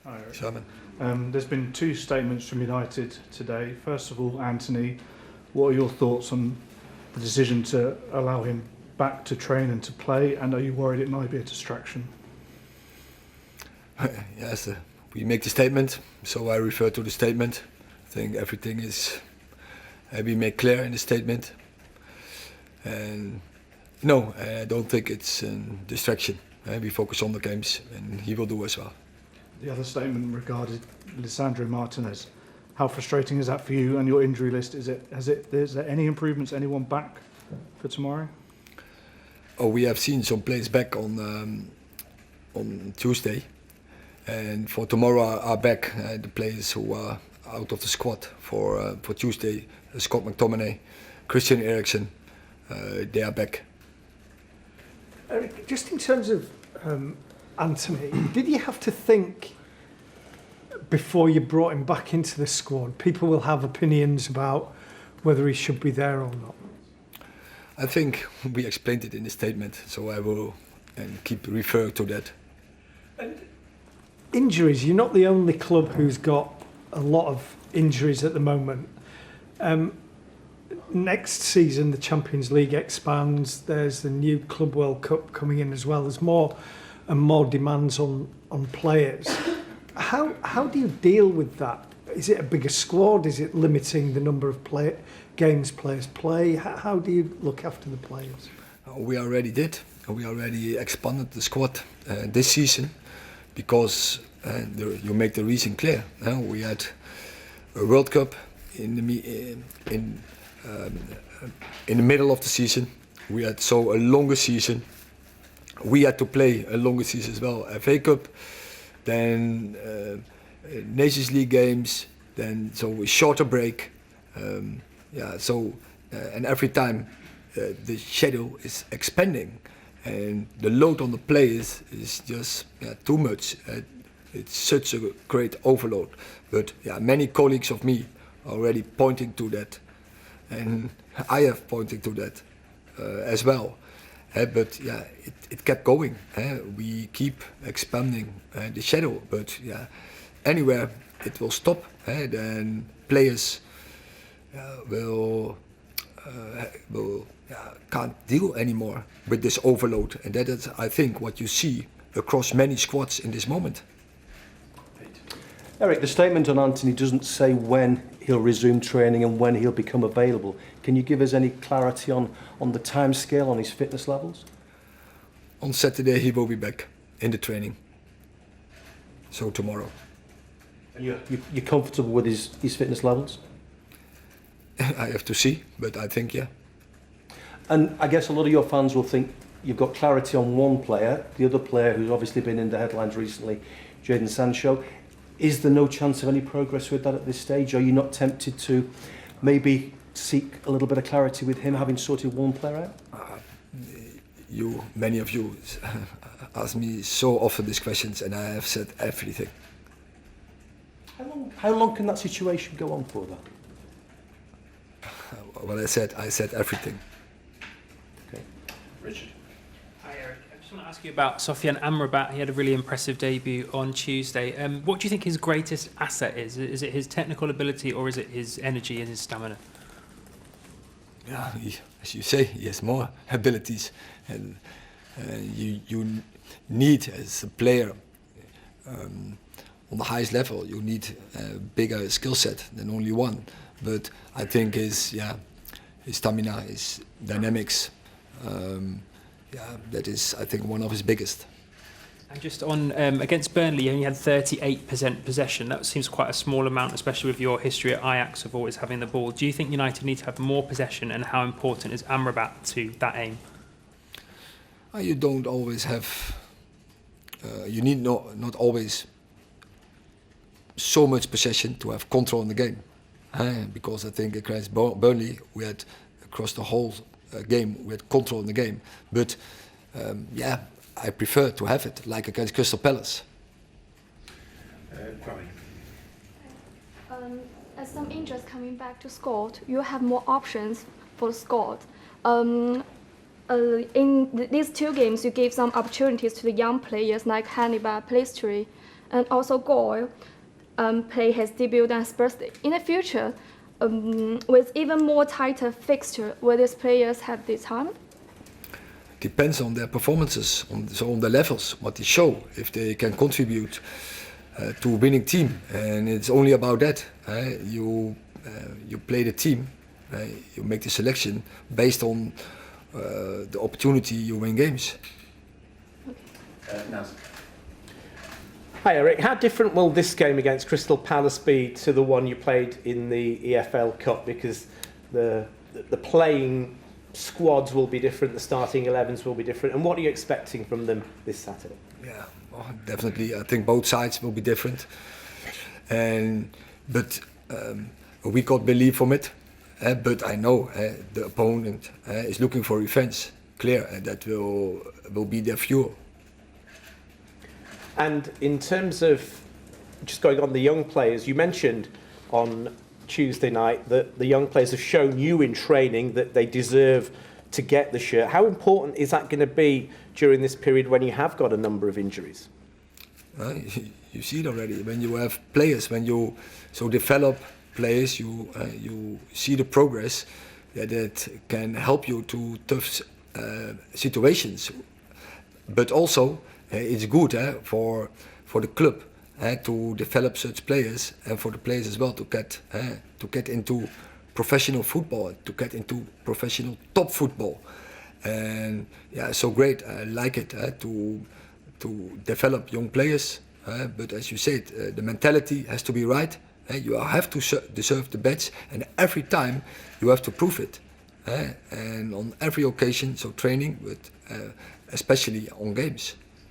Hi, Erik. Simon. There's been two statements from United today. First of all, Anthony, what are your thoughts on the decision to allow him back to train and to play, and are you worried it might be a distraction? Yes, we make the statement, so I refer to the statement. I think everything is we make clear in the statement. And no, I don't think it's a distraction. We focus on the games, and he will do as well. The other statement regarded Lisandro Martinez. How frustrating is that for you and your injury list? Is there any improvements? Anyone back for tomorrow? Oh, we have seen some players back on Tuesday, and for tomorrow are back the players who are out of the squad for Tuesday. Scott McTominay, Christian Eriksen, they are back. Erik, just in terms of Anthony, did you have to think before you brought him back into the squad? People will have opinions about whether he should be there or not. I think we explained it in the statement, so I will keep referring to that. And injuries, you're not the only club who's got a lot of injuries at the moment. Next season, the Champions League expands. There's the new Club World Cup coming in as well. There's more and more demands on players. How do you deal with that? Is it a bigger squad? Is it limiting the number of games players play? How do you look after the players? We already did. We already expanded the squad this season because you make the reason clear. We had a World Cup in the middle of the season. We had a longer season. We had to play a longer season as well. FA Cup, then Nations League games, then a shorter break. And every time the schedule is expanding, and the load on the players is just too much. It's such a great overload. But many colleagues of me are already pointing to that, and I have pointed to that as well. But it kept going. We keep expanding the schedule, but anywhere it will stop. Then players can't deal anymore with this overload, and that is, I think, what you see across many squads in this moment. Erik, the statement on Anthony doesn't say when he'll resume training and when he'll become available. Can you give us any clarity on the timescale, on his fitness levels? On Saturday he will be back in the training. So tomorrow. And you're comfortable with his fitness levels? I have to see, but I think And I guess a lot of your fans will think you've got clarity on one player, the other player who's obviously been in the headlines recently, Jadon Sancho. Is there no chance of any progress with that at this stage? Are you not tempted to maybe seek a little bit of clarity with him, having sorted one player out? Many of you ask me so often these questions, and I have said everything. How long can that situation go on for, then? Well, I said everything. Okay. Richard. Hi, Erik. I just want to ask you about Sofiane Amrabat. He had a really impressive debut on Tuesday. What do you think his greatest asset is? Is it his technical ability, or is it his energy and his stamina? Yeah, as you say, he has more abilities, and you need, as a player on the highest level, you need a bigger skill set than only one. But I think his stamina, his dynamics, that is, I think, one of his biggest. And just on against Burnley, you only had 38% possession. That seems quite a small amount, especially with your history at Ajax of always having the ball. Do you think United need to have more possession, and how important is Amrabat to that aim? You don't always have. You need not always so much possession to have control in the game. Because I think against Burnley we had across the whole game we had control in the game. But I prefer to have it like against Crystal Palace. As some injuries coming back to squad, you have more options for the squad. In these two games, you gave some opportunities to the young players like Hannibal, Palistri. and also goal play his debut against Spurs. In the future, with even more tighter fixture, will these players have the time? Depends on their performances, on the levels, what they show, if they can contribute to a winning team, and it's only about that. You play the team, you make the selection based on the opportunity you win games. Hi Erik, how different will this game against Crystal Palace be to the one you played in the EFL Cup? Because the playing squads will be different, the starting 11s will be different, and what are you expecting from them this Saturday? Yeah, well, definitely. I think both sides will be different, but we got belief from it. But I know the opponent is looking for revenge. Clear, that will be their fuel. And in terms of just going on the young players, you mentioned on Tuesday night that the young players have shown you in training that they deserve to get the shirt. How important is that going to be during this period when you have got a number of injuries? You see it already when you have players, when you develop players, you see the progress that can help you to tough situations. But also it's good for the club to develop such players, and for the players as well to get into professional football, to get into professional top football. And yeah, so great. I like it to develop young players. But as you said, the mentality has to be right. You have to deserve the badge, and every time you have to prove it. And on every occasion, so training, but especially on games.